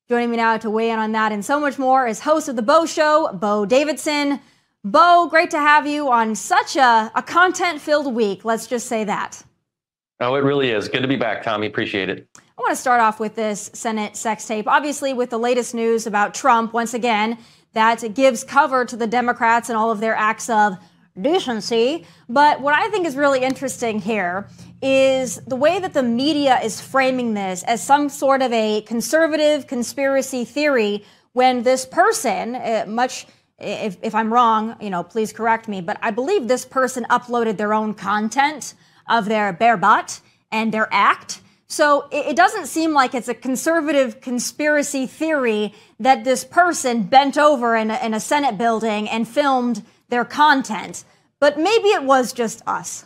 Joining me now to weigh in on that and so much more is host of the Beau Show, Beau Davidson. Beau, great to have you on such a content-filled week. Let's just say that. Oh, it really is. Good to be back, Tommy. Appreciate it. I want to start off with this Senate sex tape. Obviously, with the latest news about Trump, once again, that gives cover to the Democrats and all of their acts of decency. But what I think is really interesting here is the way that the media is framing this as some sort of a conservative conspiracy theory when this person, if I'm wrong, please correct me, but I believe this person uploaded their own content of their bare butt and their act. So it doesn't seem like it's a conservative conspiracy theory that this person bent over in a Senate building and filmed their content. But maybe it was just us.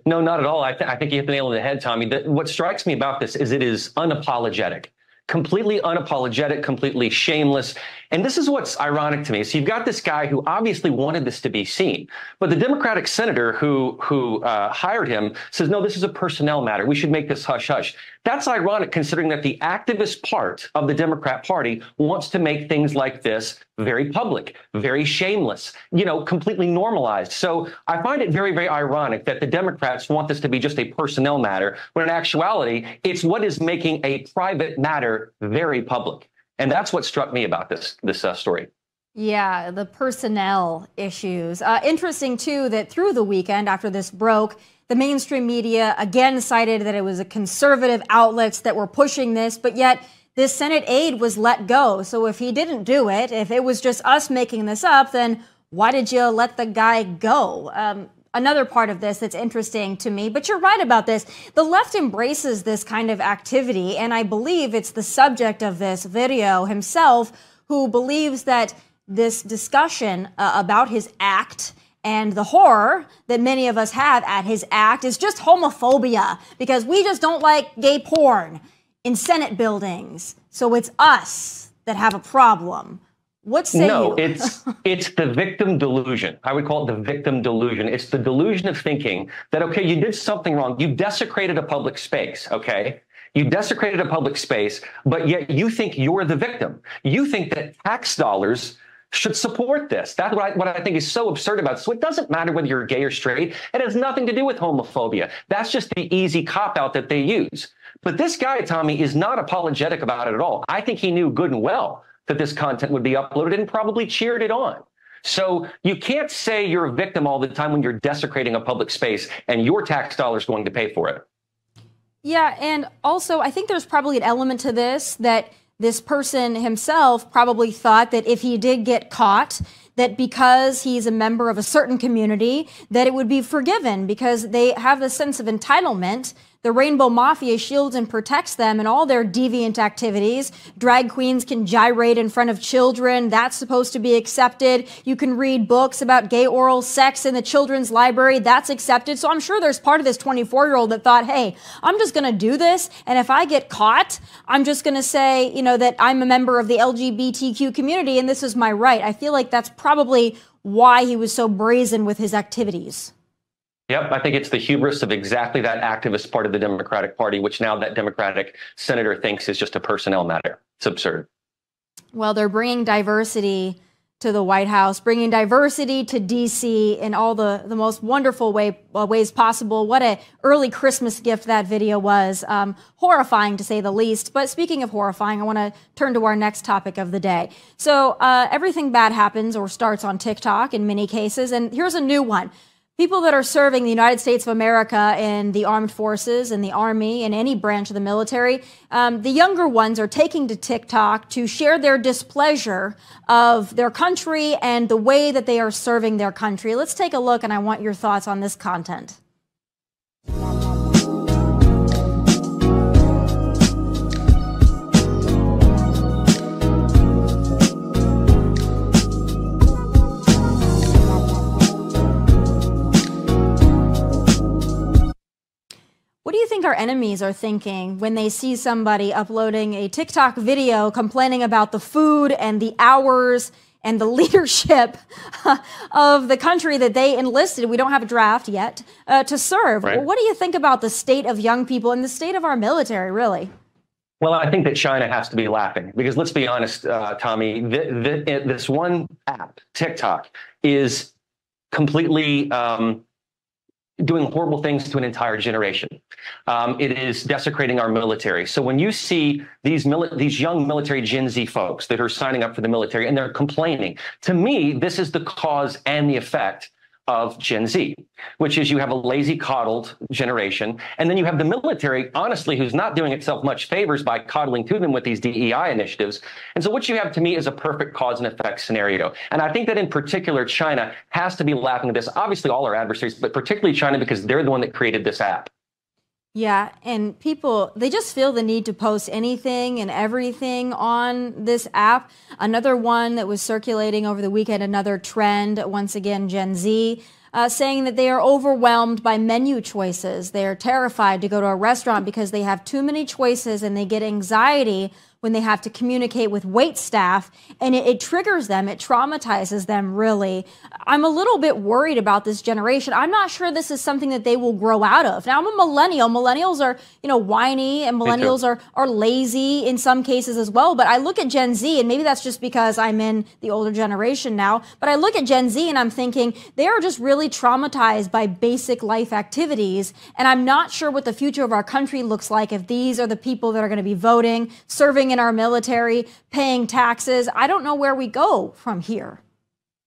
No, not at all. I think you hit the nail on the head, Tommy. What strikes me about this is it is unapologetic. Completely unapologetic, completely shameless. And this is what's ironic to me. So you've got this guy who obviously wanted this to be seen, but the Democratic senator who hired him says, no, this is a personnel matter. We should make this hush hush. That's ironic considering that the activist part of the Democrat Party wants to make things like this very public, very shameless, completely normalized. So I find it very, very ironic that the Democrats want this to be just a personnel matter, when in actuality, it's what is making a private matter very public. And that's what struck me about this story. Yeah, the personnel issues. Interesting, too, that through the weekend after this broke, the mainstream media again cited that it was a conservative outlets that were pushing this, but yet this Senate aide was let go. So if he didn't do it, if it was just us making this up, then why did you let the guy go? Another part of this that's interesting to me, but you're right about this. The left embraces this kind of activity, and I believe it's the subject of this video himself who believes that this discussion about his act and the horror that many of us have at his act is just homophobia, because we just don't like gay porn in Senate buildings. So it's us that have a problem. What say you? It's the victim delusion. I would call it the victim delusion. It's the delusion of thinking that, okay, you did something wrong. You desecrated a public space, okay? You desecrated a public space, but yet you think you're the victim. You think that tax dollars should support this. That's what I think is so absurd about it. So it doesn't matter whether you're gay or straight. It has nothing to do with homophobia. That's just the easy cop-out that they use. But this guy, Tommy, is not apologetic about it at all. I think he knew good and well that this content would be uploaded and probably cheered it on. So you can't say you're a victim all the time when you're desecrating a public space and your tax dollars going to pay for it. Yeah, and also I think there's probably an element to this that this person himself probably thought that if he did get caught, that because he's a member of a certain community, that it would be forgiven because they have a sense of entitlement. The Rainbow Mafia shields and protects them in all their deviant activities. Drag queens can gyrate in front of children. That's supposed to be accepted. You can read books about gay oral sex in the children's library. That's accepted. So I'm sure there's part of this 24-year-old that thought, hey, I'm just going to do this. And if I get caught, I'm just going to say, that I'm a member of the LGBTQ community and this is my right. I feel like that's probably why he was so brazen with his activities. Yep, I think it's the hubris of exactly that activist part of the Democratic Party, which now that Democratic senator thinks is just a personnel matter. It's absurd. Well, they're bringing diversity to the White House, bringing diversity to D.C. in all the most wonderful ways possible. What an early Christmas gift that video was. Horrifying, to say the least. But speaking of horrifying, I want to turn to our next topic of the day. So everything bad happens or starts on TikTok in many cases, and here's a new one. People that are serving the United States of America in the armed forces, in the army, in any branch of the military, the younger ones are taking to TikTok to share their displeasure of their country and the way that they are serving their country. Let's take a look, and I want your thoughts on this content. What do you think our enemies are thinking when they see somebody uploading a TikTok video complaining about the food and the hours and the leadership of the country that they enlisted? We don't have a draft yet to serve. Right. What do you think about the state of young people and the state of our military, really? Well, I think that China has to be laughing because let's be honest, Tommy, this one app, TikTok, is completely doing horrible things to an entire generation. It is desecrating our military. So when you see these young military Gen Z folks that are signing up for the military and they're complaining, to me, this is the cause and the effect of Gen Z, which is you have a lazy, coddled generation. And then you have the military, honestly, who's not doing itself much favors by coddling to them with these DEI initiatives. And so what you have to me is a perfect cause and effect scenario. And I think that in particular, China has to be laughing at this. Obviously, all our adversaries, but particularly China, because they're the one that created this app. Yeah, and people, they just feel the need to post anything and everything on this app. Another one that was circulating over the weekend, another trend, once again, Gen Z, saying that they are overwhelmed by menu choices. They're terrified to go to a restaurant because they have too many choices and they get anxiety when they have to communicate with wait staff, and it triggers them, it traumatizes them, really. I'm a little bit worried about this generation. I'm not sure this is something that they will grow out of. Now, I'm a millennial. Millennials are, whiny, and millennials are lazy in some cases as well. But I look at Gen Z, and maybe that's just because I'm in the older generation now, but I look at Gen Z and I'm thinking they are just really traumatized by basic life activities. And I'm not sure what the future of our country looks like if these are the people that are going to be voting, serving in our military, paying taxes. I don't know where we go from here.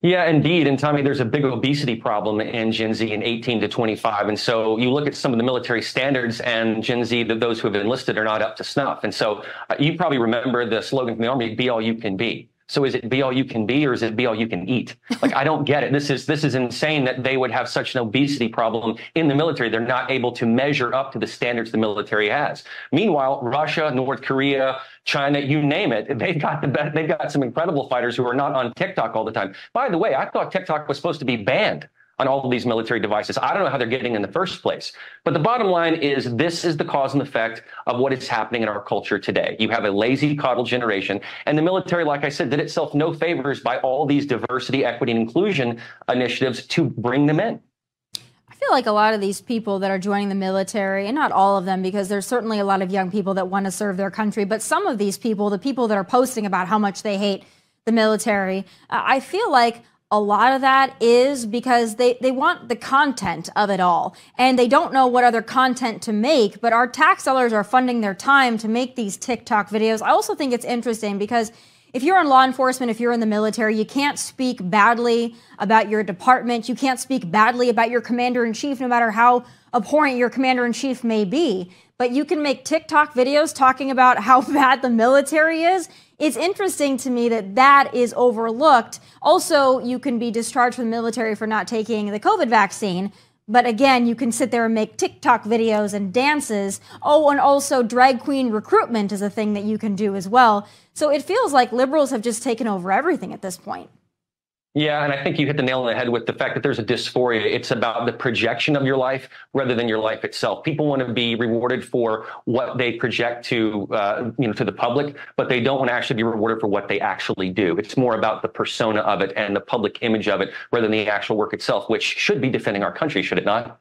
Yeah, indeed. And Tommy, there's a big obesity problem in Gen Z in 18 to 25. And so you look at some of the military standards and Gen Z, those who have enlisted are not up to snuff. And so you probably remember the slogan from the Army, be all you can be. So is it be all you can be or is it be all you can eat? Like, I don't get it. This is insane that they would have such an obesity problem in the military. They're not able to measure up to the standards the military has. Meanwhile, Russia, North Korea, China, you name it, they've got the best. They've got some incredible fighters who are not on TikTok all the time. By the way, I thought TikTok was supposed to be banned on all of these military devices. I don't know how they're getting in the first place. But the bottom line is this is the cause and effect of what is happening in our culture today. You have a lazy, coddled generation. And the military, like I said, did itself no favors by all these diversity, equity, and inclusion initiatives to bring them in. I feel like a lot of these people that are joining the military, and not all of them, because there's certainly a lot of young people that want to serve their country, but some of these people, the people that are posting about how much they hate the military, I feel like a lot of that is because they want the content of it all, and they don't know what other content to make, but our tax dollars are funding their time to make these TikTok videos. I also think it's interesting because if you're in law enforcement, if you're in the military, you can't speak badly about your department. You can't speak badly about your commander-in-chief, no matter how abhorrent your commander-in-chief may be. But you can make TikTok videos talking about how bad the military is. It's interesting to me that that is overlooked. Also, you can be discharged from the military for not taking the COVID vaccine. But again, you can sit there and make TikTok videos and dances. Oh, and also drag queen recruitment is a thing that you can do as well. So it feels like liberals have just taken over everything at this point. Yeah, and I think you hit the nail on the head with the fact that there's a dysphoria. It's about the projection of your life rather than your life itself. People want to be rewarded for what they project to, to the public, but they don't want to actually be rewarded for what they actually do. It's more about the persona of it and the public image of it rather than the actual work itself, which should be defending our country, should it not?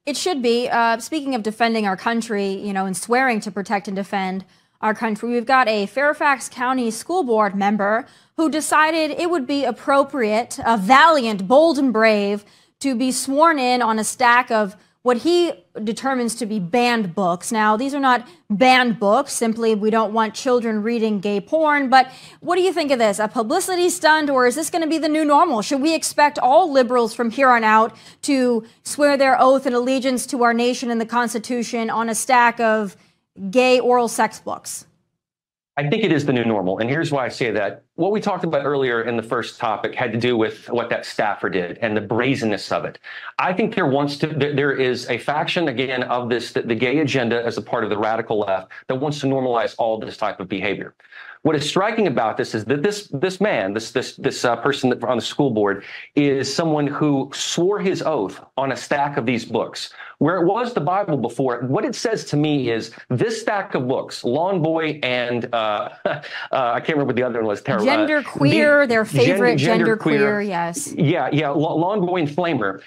It should be. Speaking of defending our country, and swearing to protect and defend our country, we've got a Fairfax County School Board member who decided it would be appropriate, a valiant, bold, and brave, to be sworn in on a stack of what he determines to be banned books. Now, these are not banned books. Simply, we don't want children reading gay porn. But what do you think of this? A publicity stunt, or is this going to be the new normal? Should we expect all liberals from here on out to swear their oath and allegiance to our nation and the Constitution on a stack of gay oral sex books? I think it is the new normal. And here's why I say that. What we talked about earlier in the first topic had to do with what that staffer did and the brazenness of it. I think there is a faction, again, of this, the gay agenda as a part of the radical left that wants to normalize all this type of behavior. What is striking about this is that this person on the school board is someone who swore his oath on a stack of these books, where it was the Bible before. What it says to me is this stack of books, Lawn Boy and I can't remember what the other one was, Terror Gender queer, their favorite gender queer, yes. Yeah, Long Boy and Flamer.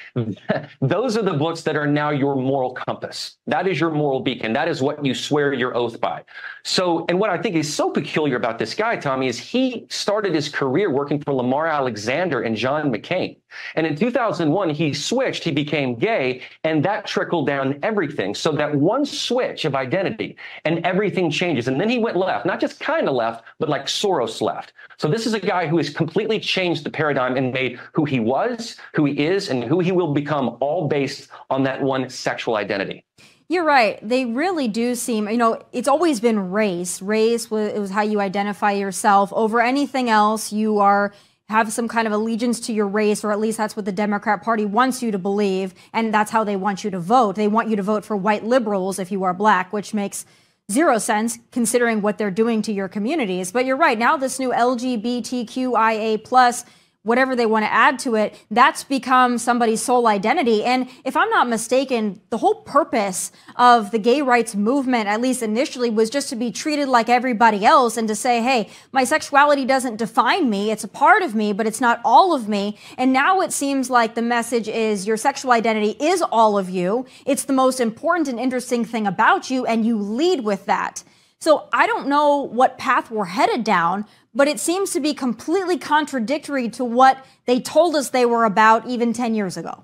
Those are the books that are now your moral compass. That is your moral beacon. That is what you swear your oath by. So, and what I think is so peculiar about this guy, Tommy, is he started his career working for Lamar Alexander and John McCain. And in 2001, he switched, he became gay, and that trickled down everything. So that one switch of identity and everything changes. And then he went left, not just kind of left, but like Soros left. So this is a guy who has completely changed the paradigm and made who he was, who he is, and who he will become, all based on that one sexual identity. You're right. They really do seem, it's always been race. Race was how you identify yourself. Over anything else, you have some kind of allegiance to your race, or at least that's what the Democrat Party wants you to believe, and that's how they want you to vote. They want you to vote for white liberals if you are black, which makes zero sense considering what they're doing to your communities. But you're right. Now this new LGBTQIA+, whatever they want to add to it, that's become somebody's sole identity. And if I'm not mistaken, the whole purpose of the gay rights movement, at least initially, was just to be treated like everybody else and to say, hey, my sexuality doesn't define me. It's a part of me, but it's not all of me. And now it seems like the message is your sexual identity is all of you. It's the most important and interesting thing about you, and you lead with that. So I don't know what path we're headed down, but it seems to be completely contradictory to what they told us they were about even 10 years ago.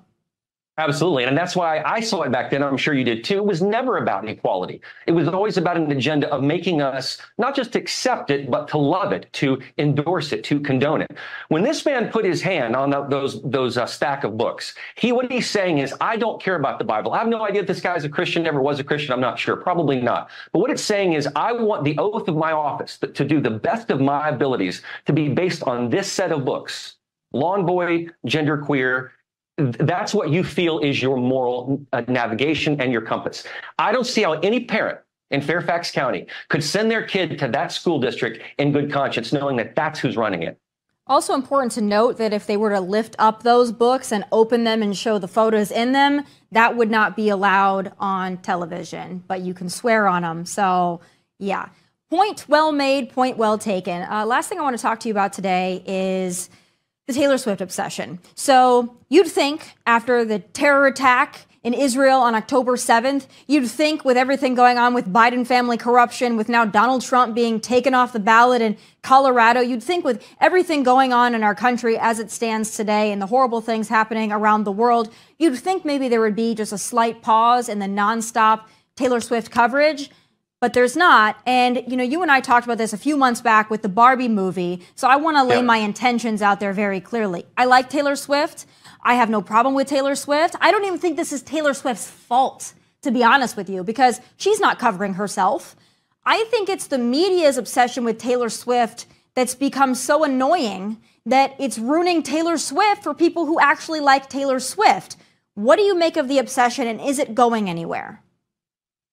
Absolutely. And that's why I saw it back then. I'm sure you did too. It was never about equality. It was always about an agenda of making us not just accept it, but to love it, to endorse it, to condone it. When this man put his hand on those stack of books, what he's saying is, I don't care about the Bible. I have no idea if this guy's a Christian, never was a Christian. I'm not sure. Probably not. But what it's saying is, I want the oath of my office to do the best of my abilities to be based on this set of books. Long Boy, Genderqueer. That's what you feel is your moral navigation and your compass. I don't see how any parent in Fairfax County could send their kid to that school district in good conscience, knowing that that's who's running it. Also important to note that if they were to lift up those books and open them and show the photos in them, that would not be allowed on television, but you can swear on them. So, yeah. Point well made, point well taken. Last thing I want to talk to you about today is the Taylor Swift obsession. So you'd think after the terror attack in Israel on October 7th, you'd think with everything going on with Biden family corruption, with now Donald Trump being taken off the ballot in Colorado, you'd think with everything going on in our country as it stands today and the horrible things happening around the world, you'd think maybe there would be just a slight pause in the nonstop Taylor Swift coverage. But there's not. And, you and I talked about this a few months back with the Barbie movie. So I want to lay my intentions out there very clearly. I like Taylor Swift. I have no problem with Taylor Swift. I don't even think this is Taylor Swift's fault, to be honest with you, because she's not covering herself. I think it's the media's obsession with Taylor Swift that's become so annoying that it's ruining Taylor Swift for people who actually like Taylor Swift. What do you make of the obsession, and is it going anywhere?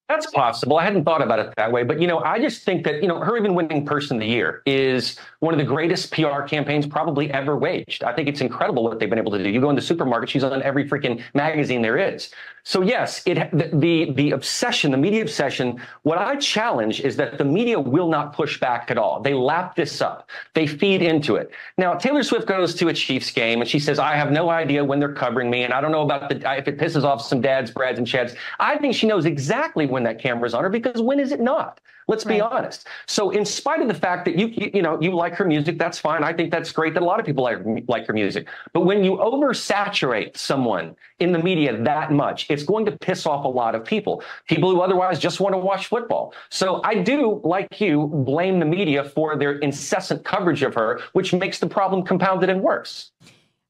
That's possible. I hadn't thought about it that way. But, I just think that, her even winning Person of the Year is one of the greatest PR campaigns probably ever waged. I think it's incredible what they've been able to do. You go in the supermarket, she's on every freaking magazine there is. So, yes, the obsession, the media obsession, what I challenge is that the media will not push back at all. They lap this up. They feed into it. Now, Taylor Swift goes to a Chiefs game and she says, I have no idea when they're covering me. And I don't know about if it pisses off some dads, Brads, and Chads. I think she knows exactly when that camera's on her, because when is it not? Let's be honest. So in spite of the fact that you like her music, that's fine. I think that's great that a lot of people like her music. But when you oversaturate someone in the media that much, it's going to piss off a lot of people who otherwise just want to watch football. So I do, like you, blame the media for their incessant coverage of her, which makes the problem compounded and worse.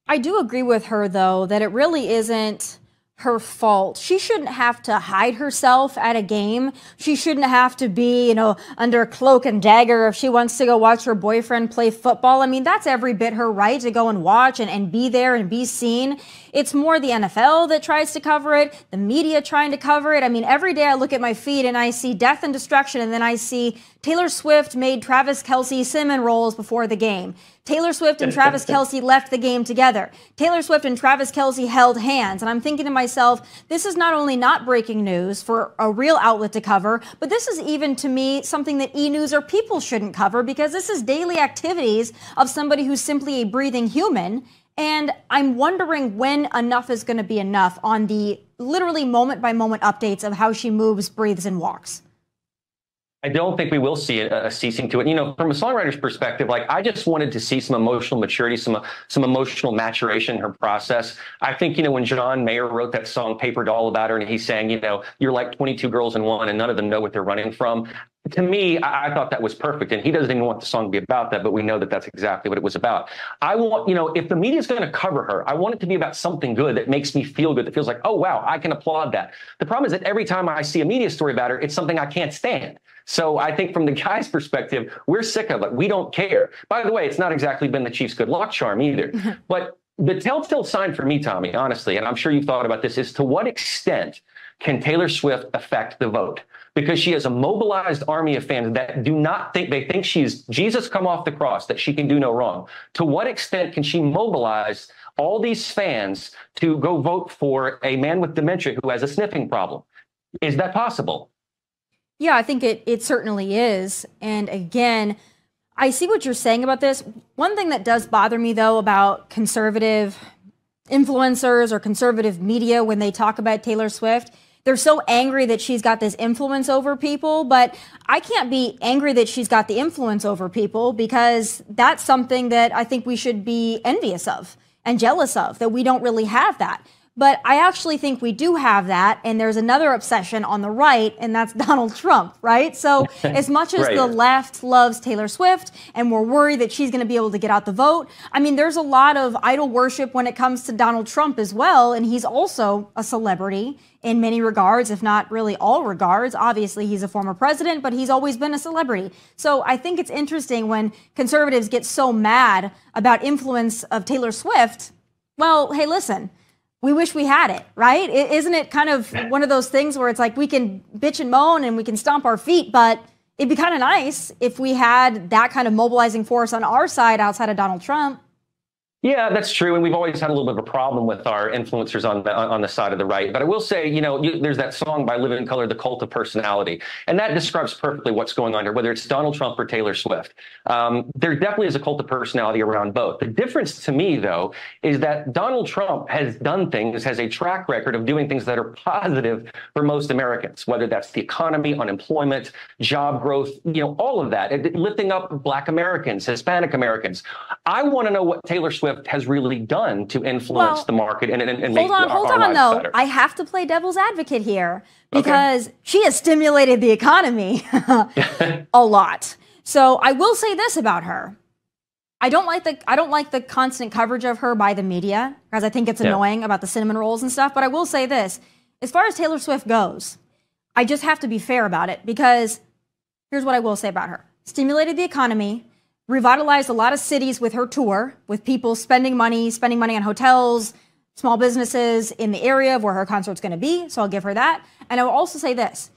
I do agree with her, though, that it really isn't her fault. She shouldn't have to hide herself at a game. She shouldn't have to be, under cloak and dagger if she wants to go watch her boyfriend play football. I mean, that's every bit her right to go and watch and be there and be seen. It's more the NFL that tries to cover it, the media trying to cover it. I mean, every day I look at my feed and I see death and destruction, and then I see Taylor Swift made Travis Kelce cinnamon rolls before the game. Taylor Swift and Travis Kelce left the game together. Taylor Swift and Travis Kelce held hands. And I'm thinking to myself, this is not only not breaking news for a real outlet to cover, but this is even, to me, something that E! News or People shouldn't cover, because this is daily activities of somebody who's simply a breathing human. And I'm wondering when enough is going to be enough on the literally moment-by-moment updates of how she moves, breathes, and walks. I don't think we will see a ceasing to it. You know, from a songwriter's perspective, like, I just wanted to see some emotional maturity, some emotional maturation in her process. I think, you know, when John Mayer wrote that song Paper Doll about her, and he's saying, you know, you're like 22 girls in one and none of them know what they're running from. To me, I thought that was perfect. And he doesn't even want the song to be about that, but we know that that's exactly what it was about. I want, you know, if the media is going to cover her, I want it to be about something good that makes me feel good, that feels like, oh, wow, I can applaud that. The problem is that every time I see a media story about her, it's something I can't stand. So I think from the guy's perspective, we're sick of it. We don't care. By the way, it's not exactly been the Chiefs' good luck charm either. But the telltale sign for me, Tommy, honestly, and I'm sure you've thought about this, is to what extent can Taylor Swift affect the vote? Because she has a mobilized army of fans that do not think, they think she's Jesus come off the cross, that she can do no wrong. To what extent can she mobilize all these fans to go vote for a man with dementia who has a sniffing problem? Is that possible? Yeah, I think it certainly is. And again, I see what you're saying about this. One thing that does bother me, though, about conservative influencers or conservative media when they talk about Taylor Swift, they're so angry that she's got this influence over people. But I can't be angry that she's got the influence over people, because that's something that I think we should be envious of and jealous of, that we don't really have that. But I actually think we do have that, and there's another obsession on the right, and that's Donald Trump, right? So as much as the left loves Taylor Swift, and we're worried that she's going to be able to get out the vote, I mean, there's a lot of idol worship when it comes to Donald Trump as well, and he's also a celebrity in many regards, if not really all regards. Obviously, he's a former president, but he's always been a celebrity. So I think it's interesting when conservatives get so mad about influence of Taylor Swift. Well, hey, listen. We wish we had it, right? Isn't it kind of one of those things where it's like we can bitch and moan and we can stomp our feet, but it'd be kind of nice if we had that kind of mobilizing force on our side outside of Donald Trump. Yeah, that's true. And we've always had a little bit of a problem with our influencers on the side of the right. But I will say, you know, there's that song by Living Colour, The Cult of Personality. And that describes perfectly what's going on here, whether it's Donald Trump or Taylor Swift. There definitely is a cult of personality around both. The difference to me, though, is that Donald Trump has done things, has a track record of doing things that are positive for most Americans, whether that's the economy, unemployment, job growth, you know, all of that, lifting up Black Americans, Hispanic Americans. I want to know what Taylor Swift has really done to influence the market and make our lives better. I have to play devil's advocate here, because she has stimulated the economy a lot. So I will say this about her. I don't like the constant coverage of her by the media, because I think it's annoying about the cinnamon rolls and stuff. But I will say this. As far as Taylor Swift goes, I just have to be fair about it, because here's what I will say about her. Stimulated the economy, revitalized a lot of cities with her tour, with people spending money on hotels, small businesses in the area of where her concert's going to be. So I'll give her that. And I will also say this.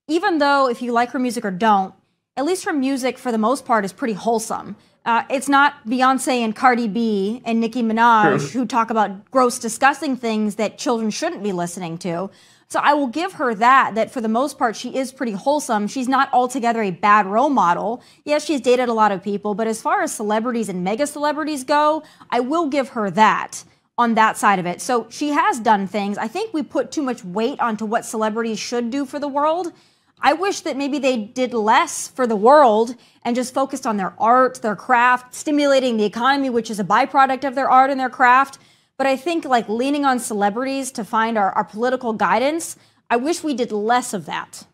Even though if you like her music or don't, at least her music for the most part is pretty wholesome. It's not Beyonce and Cardi B and Nicki Minaj who talk about gross, disgusting things that children shouldn't be listening to. So I will give her that for the most part, she is pretty wholesome. She's not altogether a bad role model. Yes, she's dated a lot of people, but as far as celebrities and mega celebrities go, I will give her that on that side of it. So she has done things. I think we put too much weight onto what celebrities should do for the world. I wish that maybe they did less for the world and just focused on their art, their craft, stimulating the economy, which is a byproduct of their art and their craft. But I think like leaning on celebrities to find our political guidance, I wish we did less of that.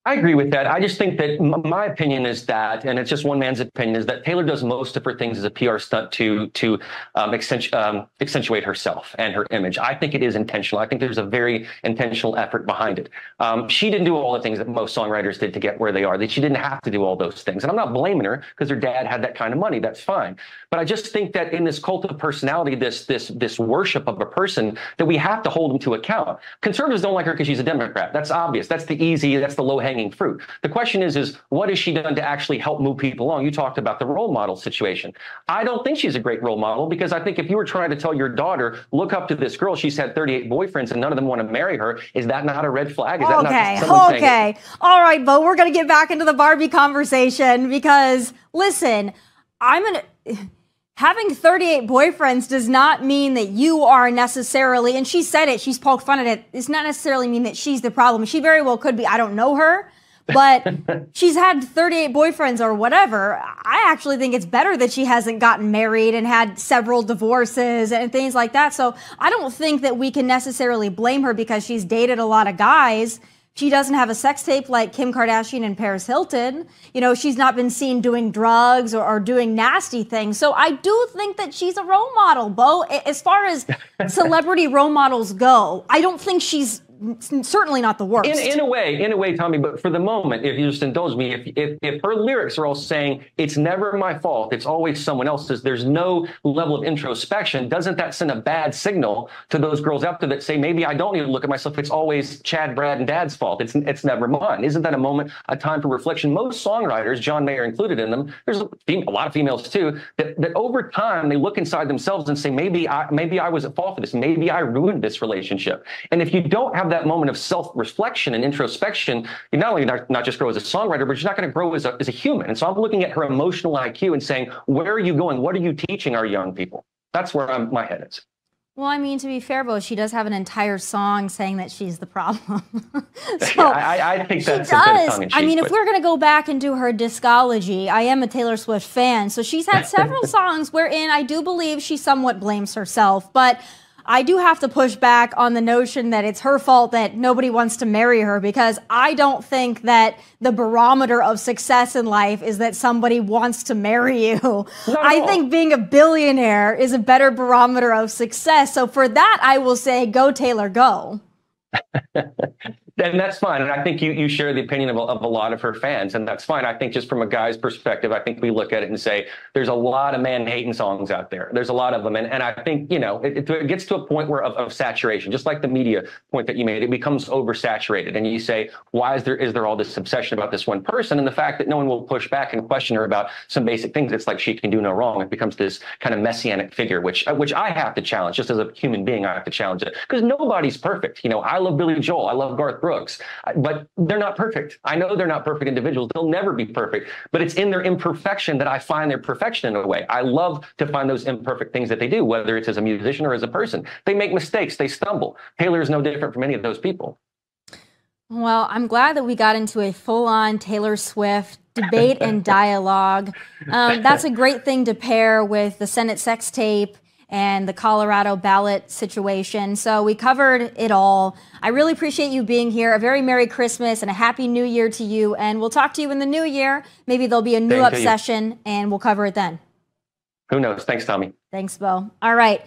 I agree with that. I just think that my opinion is that, and it's just one man's opinion, is that Taylor does most of her things as a PR stunt to accentuate herself and her image. I think it is intentional. I think there's a very intentional effort behind it. She didn't do all the things that most songwriters did to get where they are. That she didn't have to do all those things. And I'm not blaming her, because her dad had that kind of money. That's fine. But I just think that in this cult of personality, this worship of a person, that we have to hold them to account. Conservatives don't like her because she's a Democrat. That's obvious. That's the low-hanging hanging fruit. The question is what has she done to actually help move people along? You talked about the role model situation. I don't think she's a great role model, because I think if you were trying to tell your daughter, look up to this girl, she's had 38 boyfriends and none of them want to marry her, is that not a red flag? Is that not someone saying, all right, Beau, we're going to get back into the Barbie conversation, because listen, having 38 boyfriends does not mean that you are necessarily, and she said it, she's poked fun at it, it's not necessarily mean that she's the problem. She very well could be. I don't know her, but she's had 38 boyfriends or whatever. I actually think it's better that she hasn't gotten married and had several divorces and things like that. So I don't think that we can necessarily blame her because she's dated a lot of guys. She doesn't have a sex tape like Kim Kardashian and Paris Hilton. You know, she's not been seen doing drugs or doing nasty things. So I do think that she's a role model, Beau. As far as celebrity role models go, I don't think she's certainly not the worst. In a way, Tommy, but for the moment, if you just indulge me, if her lyrics are all saying, it's never my fault, it's always someone else's, there's no level of introspection, doesn't that send a bad signal to those girls out there that say, maybe I don't need to look at myself, it's always Chad, Brad, and Dad's fault, it's never mine? Isn't that a time for reflection? Most songwriters, John Mayer included in them, there's a lot of females too, that over time, they look inside themselves and say, maybe I was at fault for this, maybe I ruined this relationship. And if you don't have that moment of self-reflection and introspection, you not only not just grow as a songwriter, but you're not going to grow as a human. And so I'm looking at her emotional IQ and saying, where are you going? What are you teaching our young people? That's where my head is. Well, I mean, to be fair, Beau, she does have an entire song saying that she's the problem. So yeah, I think that's a bit of tongue in cheek. I mean, if we're going to go back and do her discography, I am a Taylor Swift fan. So she's had several songs wherein I do believe she somewhat blames herself. But I do have to push back on the notion that it's her fault that nobody wants to marry her, because I don't think that the barometer of success in life is that somebody wants to marry you. I think being a billionaire is a better barometer of success. So for that, I will say, go Taylor, go. And that's fine. And I think you share the opinion of a lot of her fans, and that's fine. I think just from a guy's perspective, I think we look at it and say, there's a lot of man-hating songs out there. There's a lot of them. And I think, you know, it gets to a point where of saturation, just like the media point that you made, it becomes oversaturated. And you say, why is there all this obsession about this one person? And the fact that no one will push back and question her about some basic things, it's like she can do no wrong. It becomes this kind of messianic figure, which I have to challenge. Just as a human being, I have to challenge it, because nobody's perfect. You know, I love Billy Joel. I love Garth Brooks, but they're not perfect. I know they're not perfect individuals. They'll never be perfect, but it's in their imperfection that I find their perfection in a way. I love to find those imperfect things that they do, whether it's as a musician or as a person. They make mistakes. They stumble. Taylor is no different from any of those people. Well, I'm glad that we got into a full-on Taylor Swift debate and dialogue. That's a great thing to pair with the Senate sex tape and the Colorado ballot situation. So we covered it all. I really appreciate you being here. A very Merry Christmas and a Happy New Year to you. And we'll talk to you in the new year. Maybe there'll be a new obsession and we'll cover it then. Who knows? Thanks, Tommy. Thanks, Beau. All right.